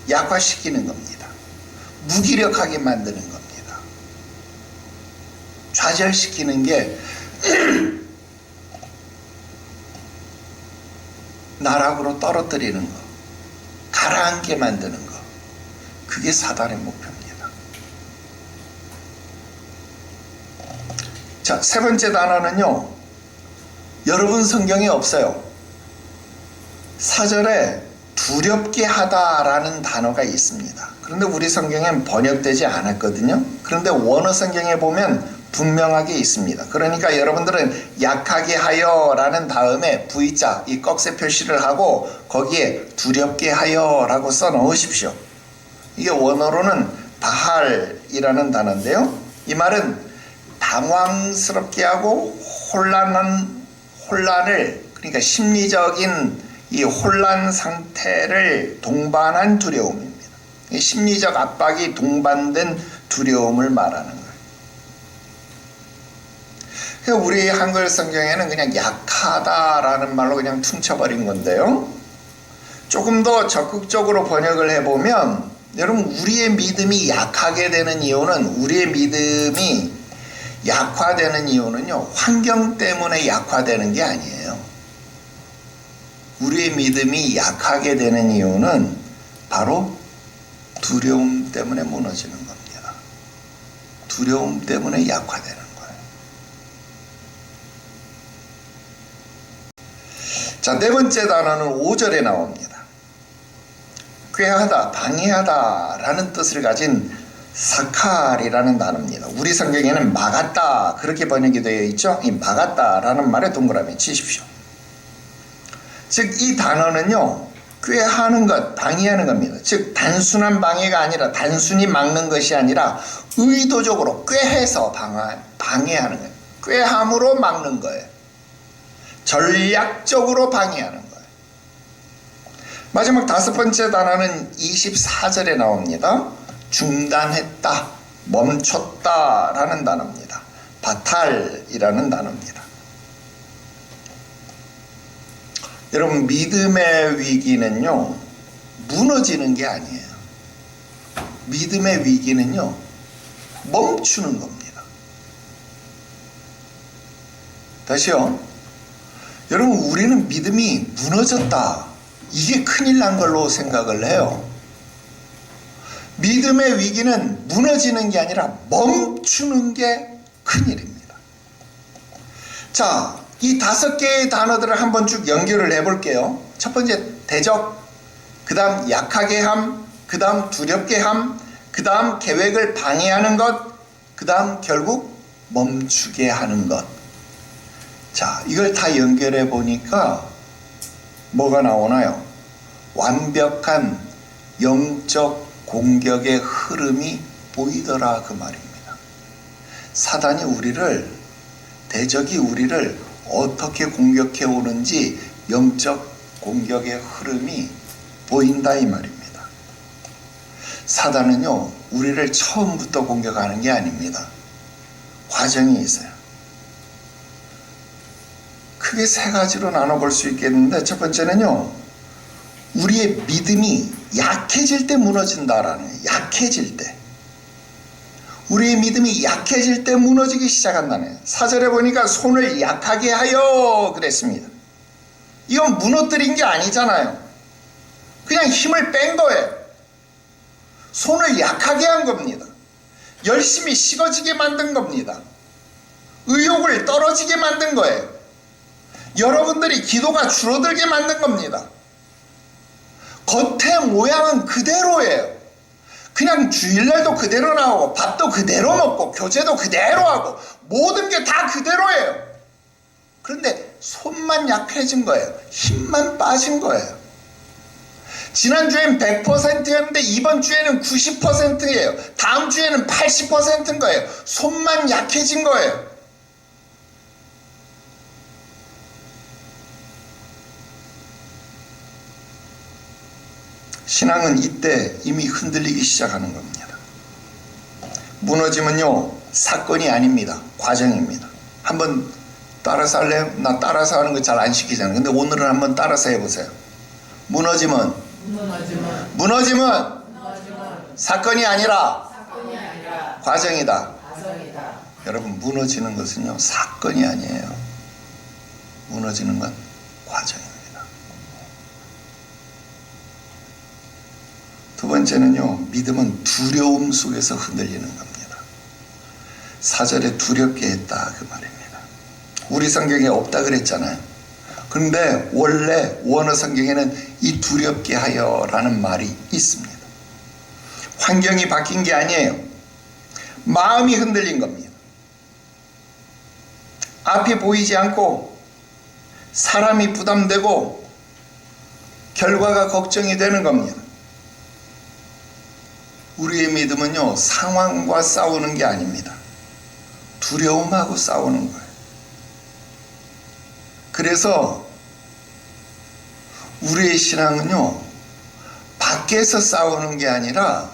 약화시키는 겁니다. 무기력하게 만드는 겁니다. 좌절시키는 게 나락으로 떨어뜨리는 거, 가라앉게 만드는 거, 그게 사단의 목표입니다. 자, 세 번째 단어는요, 여러분 성경에 없어요. 4절에 두렵게 하다라는 단어가 있습니다. 그런데 우리 성경엔 번역되지 않았거든요. 그런데 원어 성경에 보면 분명하게 있습니다. 그러니까 여러분들은 약하게 하여 라는 다음에 V자, 이 꺽쇠 표시를 하고 거기에 두렵게 하여 라고 써 넣으십시오. 이게 원어로는 바할이라는 단어인데요. 이 말은 당황스럽게 하고 혼란을, 그러니까 심리적인 이 혼란 상태를 동반한 두려움입니다. 심리적 압박이 동반된 두려움을 말하는 거예요. 우리 한글 성경에는 그냥 약하다라는 말로 그냥 퉁쳐버린 건데요. 조금 더 적극적으로 번역을 해보면, 여러분, 우리의 믿음이 약하게 되는 이유는, 우리의 믿음이 약화되는 이유는요, 환경 때문에 약화되는 게 아니에요. 우리의 믿음이 약하게 되는 이유는 바로 두려움 때문에 무너지는 겁니다. 두려움 때문에 약화되는 거예요. 자, 네 번째 단어는 5절에 나옵니다. 꾀하다, 방해하다 라는 뜻을 가진 사칼이라는 단어입니다. 우리 성경에는 막았다 그렇게 번역이 되어 있죠. 이 막았다 라는 말에 동그라미 치십시오. 즉 이 단어는요, 꾀하는 것, 방해하는 겁니다. 즉 단순한 방해가 아니라, 단순히 막는 것이 아니라 의도적으로 꾀해서 방해하는 거예요. 꾀함으로 막는 거예요. 전략적으로 방해하는 거예요. 마지막 다섯 번째 단어는 24절에 나옵니다. 중단했다, 멈췄다 라는 단어입니다. 바탈이라는 단어입니다. 여러분, 믿음의 위기는요, 무너지는 게 아니에요. 믿음의 위기는요, 멈추는 겁니다. 다시요. 여러분, 우리는 믿음이 무너졌다, 이게 큰일 난 걸로 생각을 해요. 믿음의 위기는 무너지는 게 아니라 멈추는 게 큰일입니다. 자, 이 다섯 개의 단어들을 한번 쭉 연결을 해볼게요. 첫 번째 대적, 그 다음 약하게 함, 그 다음 두렵게 함, 그 다음 계획을 방해하는 것, 그 다음 결국 멈추게 하는 것. 자, 이걸 다 연결해 보니까 뭐가 나오나요? 완벽한 영적 공격의 흐름이 보이더라, 그 말입니다. 사단이 우리를, 대적이 우리를 어떻게 공격해 오는지 영적 공격의 흐름이 보인다, 이 말입니다. 사단은요, 우리를 처음부터 공격하는 게 아닙니다. 과정이 있어요. 크게 세 가지로 나눠볼 수 있겠는데, 첫 번째는요, 우리의 믿음이 약해질 때 무너진다라는 거예요. 약해질 때. 우리의 믿음이 약해질 때 무너지기 시작한다는 거예요. 4절에 보니까 손을 약하게 하여 그랬습니다. 이건 무너뜨린 게 아니잖아요. 그냥 힘을 뺀 거예요. 손을 약하게 한 겁니다. 열심히 식어지게 만든 겁니다. 의욕을 떨어지게 만든 거예요. 여러분들이 기도가 줄어들게 만든 겁니다. 겉의 모양은 그대로예요. 그냥 주일날도 그대로 나오고, 밥도 그대로 먹고, 교제도 그대로 하고, 모든 게 다 그대로예요. 그런데 손만 약해진 거예요. 힘만 빠진 거예요. 지난주엔 100%였는데 이번 주에는 90%예요. 다음 주에는 80%인 거예요. 손만 약해진 거예요. 신앙은 이때 이미 흔들리기 시작하는 겁니다. 무너짐은요, 사건이 아닙니다. 과정입니다. 한번 따라서 할래요? 나 따라서 하는 거 잘 안 시키잖아요. 근데 오늘은 한번 따라서 해보세요. 무너짐은 사건이 아니라 과정이다. 여러분, 무너지는 것은요, 사건이 아니에요. 무너지는 건 과정입니다. 두 번째는요, 믿음은 두려움 속에서 흔들리는 겁니다. 4절에 두렵게 했다, 그 말입니다. 우리 성경에 없다 그랬잖아요. 그런데 원래 원어 성경에는 이 두렵게 하여 라는 말이 있습니다. 환경이 바뀐 게 아니에요. 마음이 흔들린 겁니다. 앞이 보이지 않고 사람이 부담되고 결과가 걱정이 되는 겁니다. 우리의 믿음은요, 상황과 싸우는 게 아닙니다. 두려움하고 싸우는 거예요. 그래서 우리의 신앙은요, 밖에서 싸우는 게 아니라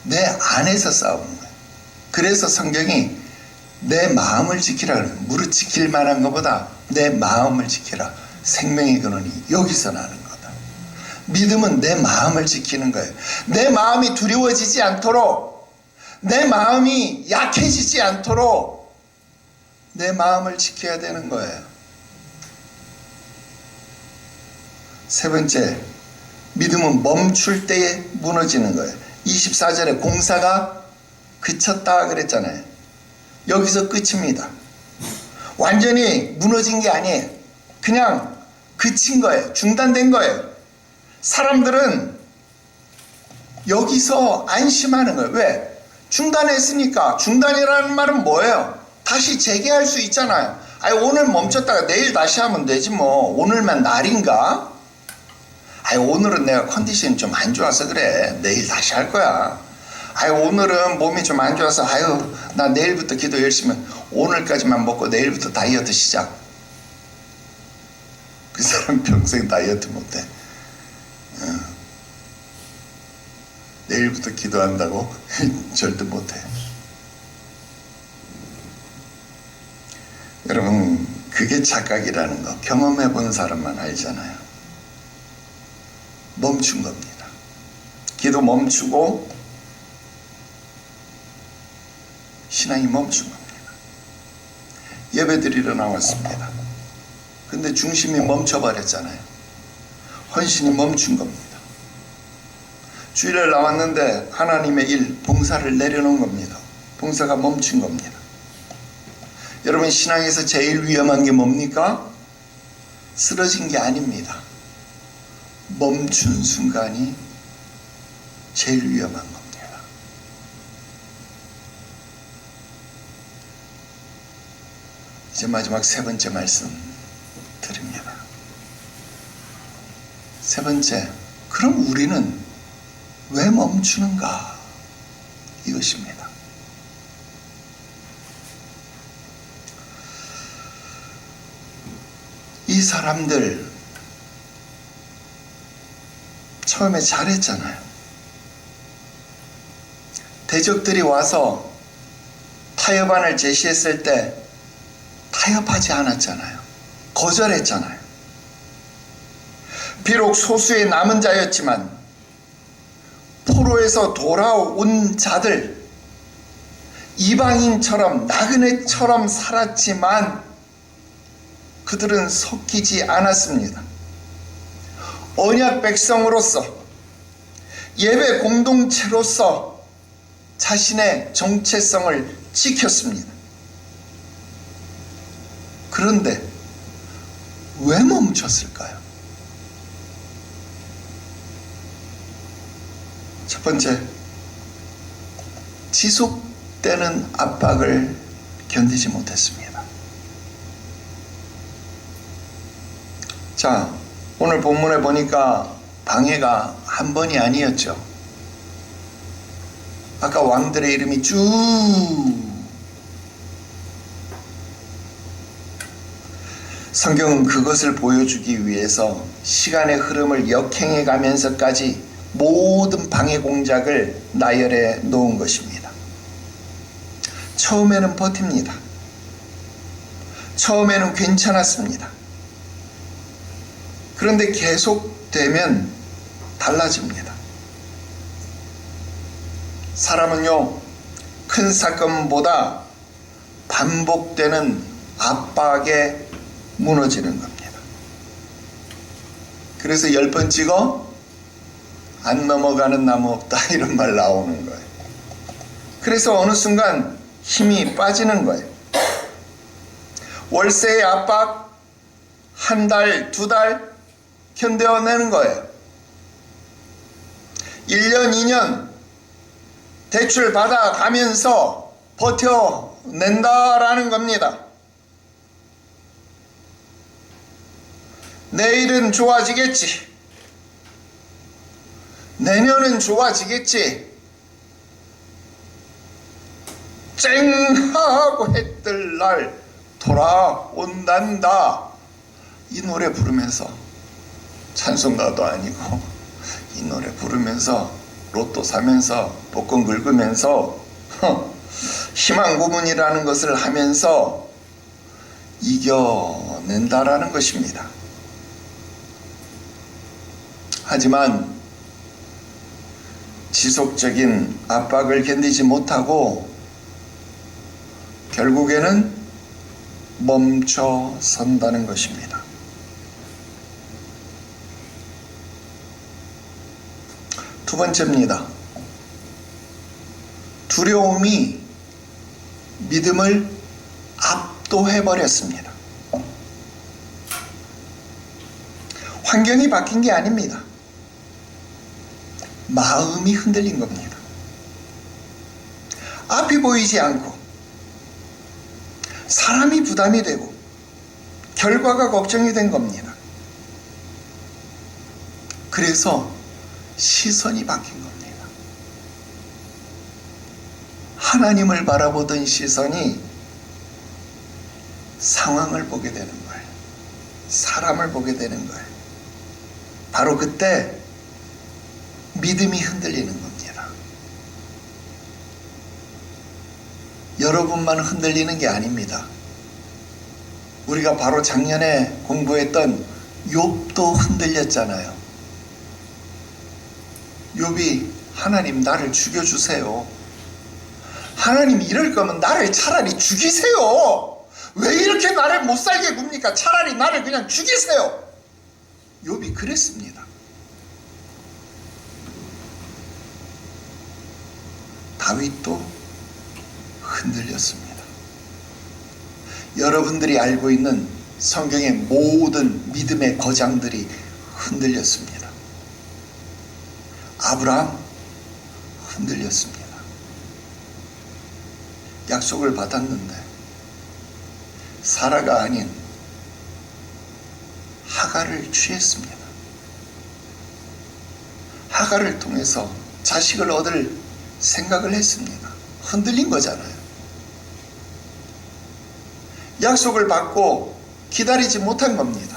내 안에서 싸우는 거예요. 그래서 성경이 내 마음을 지키라 그래요. 무릇 지킬 만한 것보다 내 마음을 지키라. 생명의 근원이 여기서 나는 거다. 믿음은 내 마음을 지키는 거예요. 내 마음이 두려워지지 않도록, 내 마음이 약해지지 않도록 내 마음을 지켜야 되는 거예요. 세 번째, 믿음은 멈출 때에 무너지는 거예요. 24절에 공사가 그쳤다 그랬잖아요. 여기서 끝입니다. 완전히 무너진 게 아니에요. 그냥 그친 거예요. 중단된 거예요. 사람들은 여기서 안심하는 거예요. 왜? 중단했으니까. 중단이라는 말은 뭐예요? 다시 재개할 수 있잖아요. 아니, 오늘 멈췄다가 내일 다시 하면 되지 뭐. 오늘만 날인가? 아니, 오늘은 내가 컨디션이 좀 안 좋아서 그래. 내일 다시 할 거야. 아유, 오늘은 몸이 좀 안 좋아서, 아유, 나 내일부터 기도 열심히, 오늘까지만 먹고 내일부터 다이어트 시작. 그 사람 평생 다이어트 못해. 내일부터 기도한다고? 절대 못해. 여러분, 그게 착각이라는 거 경험해 본 사람만 알잖아요. 멈춘 겁니다. 기도 멈추고 신앙이 멈춘 겁니다. 예배 드리러 나왔습니다. 근데 중심이 멈춰버렸잖아요. 헌신이 멈춘 겁니다. 주일에 나왔는데 하나님의 일, 봉사를 내려놓은 겁니다. 봉사가 멈춘 겁니다. 여러분, 신앙에서 제일 위험한 게 뭡니까? 쓰러진 게 아닙니다. 멈춘 순간이 제일 위험한 겁니다. 이제 마지막 세 번째 말씀 드립니다. 세 번째, 그럼 우리는 왜 멈추는가? 이것입니다. 이 사람들 처음에 잘했잖아요. 대적들이 와서 타협안을 제시했을 때 타협하지 않았잖아요. 거절했잖아요. 비록 소수의 남은 자였지만 포로에서 돌아온 자들, 이방인처럼 나그네처럼 살았지만 그들은 섞이지 않았습니다. 언약 백성으로서, 예배 공동체로서 자신의 정체성을 지켰습니다. 그런데 왜 멈췄을까요? 첫 번째, 지속되는 압박을 견디지 못했습니다. 자, 오늘 본문에 보니까 방해가 한 번이 아니었죠. 아까 왕들의 이름이 쭉, 성경은 그것을 보여주기 위해서 시간의 흐름을 역행해 가면서까지 모든 방해 공작을 나열해 놓은 것입니다. 처음에는 버팁니다. 처음에는 괜찮았습니다. 그런데 계속되면 달라집니다. 사람은요, 큰 사건보다 반복되는 압박에 무너지는 겁니다. 그래서 10번 찍어 안 넘어가는 나무 없다, 이런 말 나오는 거예요. 그래서 어느 순간 힘이 빠지는 거예요. 월세의 압박 한 달, 두 달 견뎌내는 거예요. 1년, 2년 대출 받아가면서 버텨낸다라는 겁니다. 내일은 좋아지겠지. 내년은 좋아지겠지. 쨍하고 해 뜰 날 돌아온단다. 이 노래 부르면서, 찬송가도 아니고 이 노래 부르면서 로또 사면서 복권 긁으면서 희망 고문이라는 것을 하면서 이겨낸다라는 것입니다. 하지만 지속적인 압박을 견디지 못하고 결국에는 멈춰 선다는 것입니다. 두 번째입니다. 두려움이 믿음을 압도해버렸습니다. 환경이 바뀐 게 아닙니다. 마음이 흔들린 겁니다. 앞이 보이지 않고 사람이 부담이 되고 결과가 걱정이 된 겁니다. 그래서 시선이 바뀐 겁니다. 하나님을 바라보던 시선이 상황을 보게 되는 거예요. 사람을 보게 되는 거예요. 바로 그때 믿음이 흔들리는 겁니다. 여러분만 흔들리는 게 아닙니다. 우리가 바로 작년에 공부했던 욥도 흔들렸잖아요. 욥이 하나님 나를 죽여주세요. 하나님 이럴 거면 나를 차라리 죽이세요. 왜 이렇게 나를 못 살게 굽니까? 차라리 나를 그냥 죽이세요. 욥이 그랬습니다. 다윗도 흔들렸습니다. 여러분들이 알고 있는 성경의 모든 믿음의 거장들이 흔들렸습니다. 아브라함 흔들렸습니다. 약속을 받았는데 사라가 아닌 하갈을 취했습니다. 하갈을 통해서 자식을 얻을 생각을 했습니다. 흔들린 거잖아요. 약속을 받고 기다리지 못한 겁니다.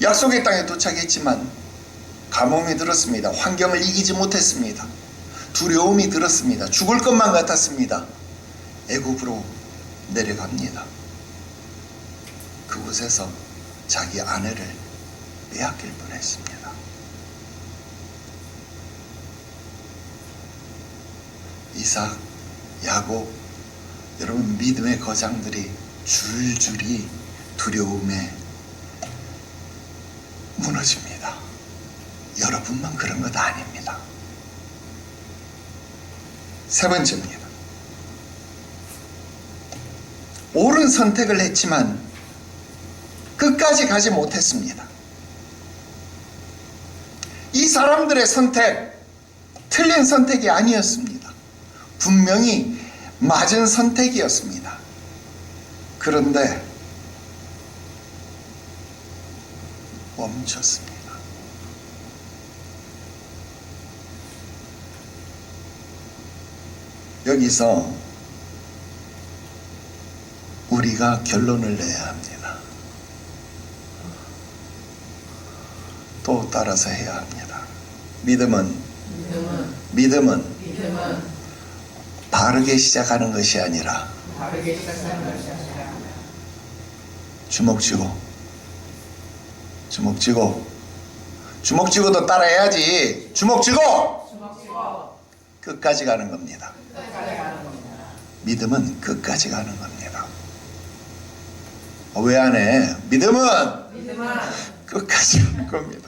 약속의 땅에 도착했지만 가뭄이 들었습니다. 환경을 이기지 못했습니다. 두려움이 들었습니다. 죽을 것만 같았습니다. 애굽으로 내려갑니다. 그곳에서 자기 아내를 빼앗길 뻔했습니다. 이삭, 야곱, 여러분 믿음의 거장들이 줄줄이 두려움에 무너집니다. 여러분만 그런 것 아닙니다. 세 번째입니다. 옳은 선택을 했지만 끝까지 가지 못했습니다. 이 사람들의 선택, 틀린 선택이 아니었습니다. 분명히 맞은 선택이었습니다. 그런데 멈췄습니다. 여기서 우리가 결론을 내야 합니다. 따라서 해야 합니다. 믿음은 바르게 시작하는 것이 아니라 주먹 쥐고도 따라해야지. 주먹 쥐고 끝까지 가는 겁니다. 믿음은 끝까지 가는 겁니다. 왜 안 해? 믿음은 끝까지 가는 겁니다.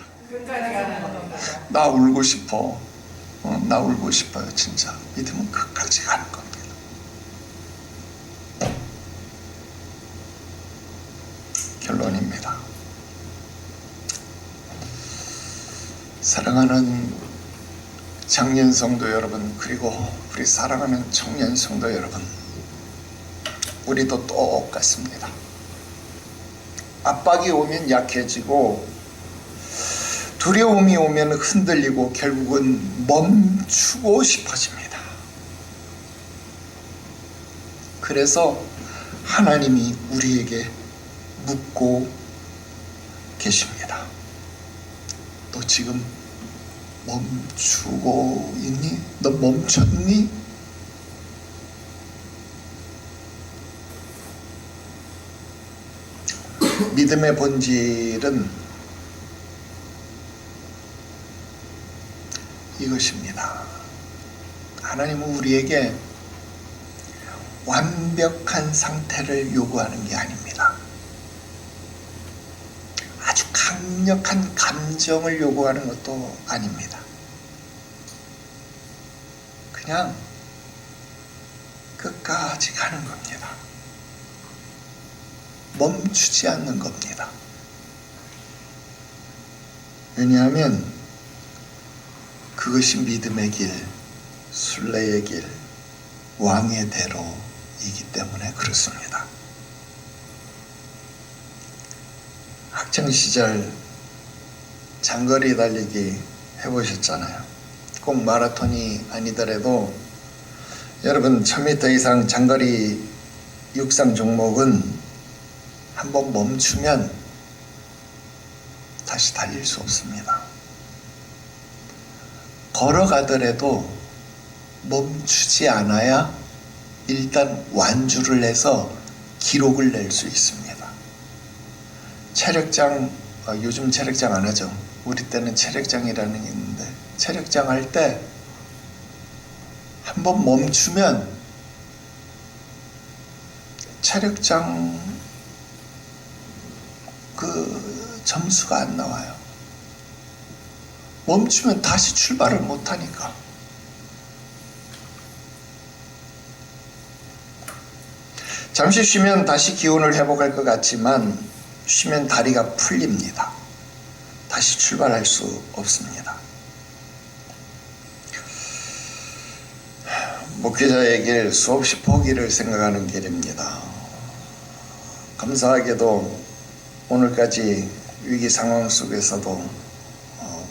나 울고 싶어. 나 울고 싶어요. 진짜 믿음은 끝까지 가는 겁니다. 결론입니다. 사랑하는 장년 성도 여러분, 그리고 우리 사랑하는 청년 성도 여러분, 우리도 똑같습니다. 압박이 오면 약해지고 두려움이 오면 흔들리고 결국은 멈추고 싶어집니다. 그래서 하나님이 우리에게 묻고 계십니다. 너 지금 멈추고 있니? 너 멈췄니? 믿음의 본질은 이것입니다. 하나님은 우리에게 완벽한 상태를 요구하는 게 아닙니다. 아주 강력한 감정을 요구하는 것도 아닙니다. 그냥 끝까지 가는 겁니다. 멈추지 않는 겁니다. 왜냐하면 그것이 믿음의 길, 순례의 길, 왕의 대로이기 때문에 그렇습니다. 학창시절 장거리 달리기 해보셨잖아요. 꼭 마라톤이 아니더라도 여러분 1000m 이상 장거리 육상 종목은 한번 멈추면 다시 달릴 수 없습니다. 걸어가더라도 멈추지 않아야 일단 완주를 해서 기록을 낼 수 있습니다. 체력장, 요즘 체력장 안 하죠. 우리 때는 체력장이라는 게 있는데, 체력장 할 때 한번 멈추면 체력장 그 점수가 안 나와요. 멈추면 다시 출발을 못 하니까. 잠시 쉬면 다시 기운을 회복할 것 같지만 쉬면 다리가 풀립니다. 다시 출발할 수 없습니다. 목회자의 길, 수없이 포기를 생각하는 길입니다. 감사하게도 오늘까지 위기 상황 속에서도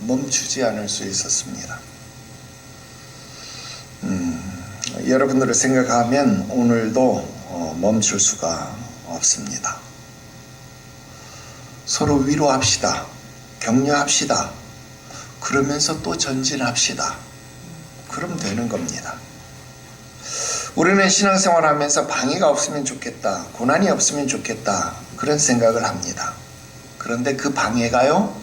멈추지 않을 수 있었습니다. 여러분들을 생각하면 오늘도 멈출 수가 없습니다. 서로 위로합시다. 격려합시다. 그러면서 또 전진합시다. 그럼 되는 겁니다. 우리는 신앙생활 하면서 방해가 없으면 좋겠다, 고난이 없으면 좋겠다, 그런 생각을 합니다. 그런데 그 방해가요,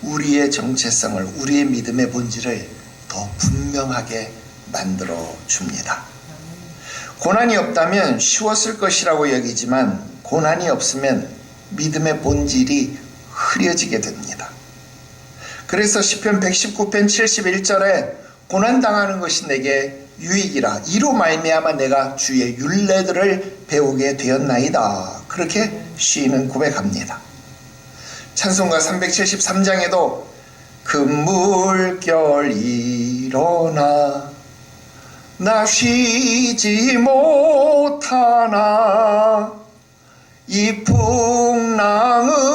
우리의 정체성을, 우리의 믿음의 본질을 더 분명하게 만들어 줍니다. 고난이 없다면 쉬웠을 것이라고 여기지만 고난이 없으면 믿음의 본질이 흐려지게 됩니다. 그래서 시편 119편 71절에 고난당하는 것이 내게 유익이라, 이로 말미암아 내가 주의 율례들을 배우게 되었나이다, 그렇게 시인은 고백합니다. 찬송가 373장에도 그 물결 일어나 나 쉬지 못하나 이 풍랑으로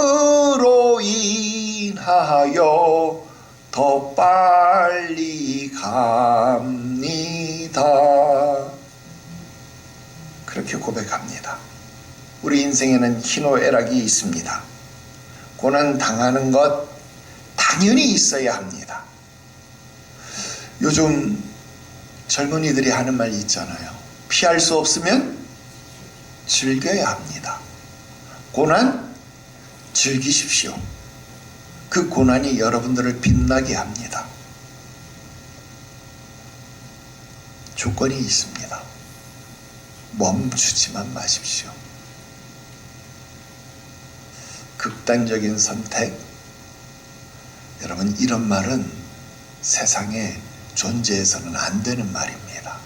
인하여 더 빨리 갑니다, 그렇게 고백합니다. 우리 인생에는 희노애락이 있습니다. 고난 당하는 것, 당연히 있어야 합니다. 요즘 젊은이들이 하는 말이 있잖아요. 피할 수 없으면 즐겨야 합니다. 고난 즐기십시오. 그 고난이 여러분들을 빛나게 합니다. 조건이 있습니다. 멈추지만 마십시오. 극단적인 선택. 여러분, 이런 말은 세상에 존재해서는 안 되는 말입니다.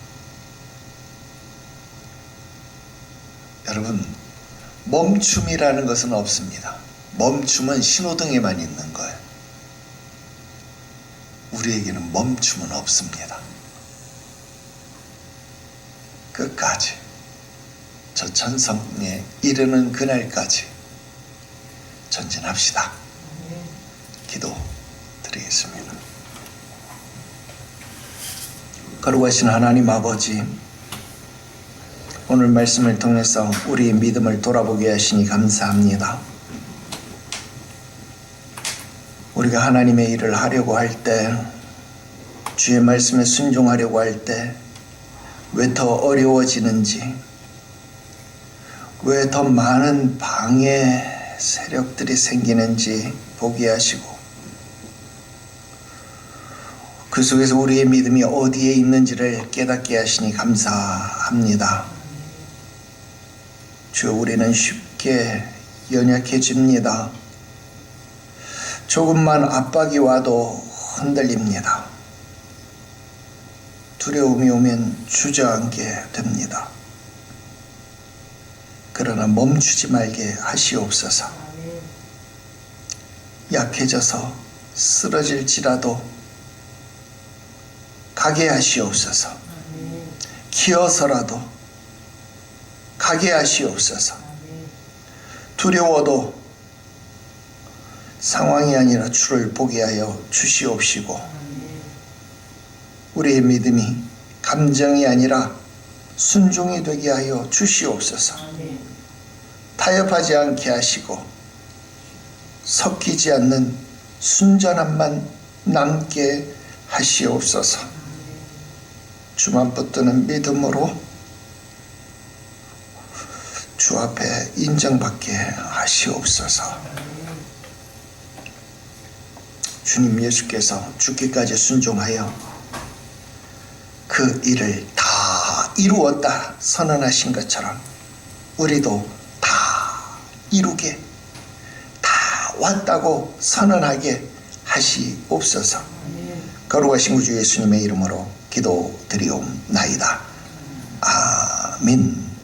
여러분, 멈춤이라는 것은 없습니다. 멈춤은 신호등에만 있는 거예요. 우리에게는 멈춤은 없습니다. 끝까지 저 천성에 이르는 그날까지 전진합시다. 기도 드리겠습니다. 거룩하신 하나님 아버지, 오늘 말씀을 통해서 우리의 믿음을 돌아보게 하시니 감사합니다. 우리가 하나님의 일을 하려고 할 때, 주의 말씀에 순종하려고 할 때 왜 더 어려워지는지, 왜 더 많은 방해 세력들이 생기는지 보게 하시고, 그 속에서 우리의 믿음이 어디에 있는지를 깨닫게 하시니 감사합니다. 주여, 우리는 쉽게 연약해집니다. 조금만 압박이 와도 흔들립니다. 두려움이 오면 주저앉게 됩니다. 그러나 멈추지 말게 하시옵소서. 약해져서 쓰러질지라도 가게 하시옵소서. 기어서라도 가게 하시옵소서. 두려워도 상황이 아니라 주를 보게 하여 주시옵시고, 우리의 믿음이 감정이 아니라 순종이 되게 하여 주시옵소서. 타협하지 않게 하시고 섞이지 않는 순전함만 남게 하시옵소서. 주만 붙드는 믿음으로 주 앞에 인정받게 하시옵소서. 주님 예수께서 죽기까지 순종하여 그 일을 다 이루었다 선언하신 것처럼 우리도 다 이루게, 다 왔다고 선언하게 하시옵소서. 거룩하신 구주 예수님의 이름으로 기도드리옵나이다. 아멘.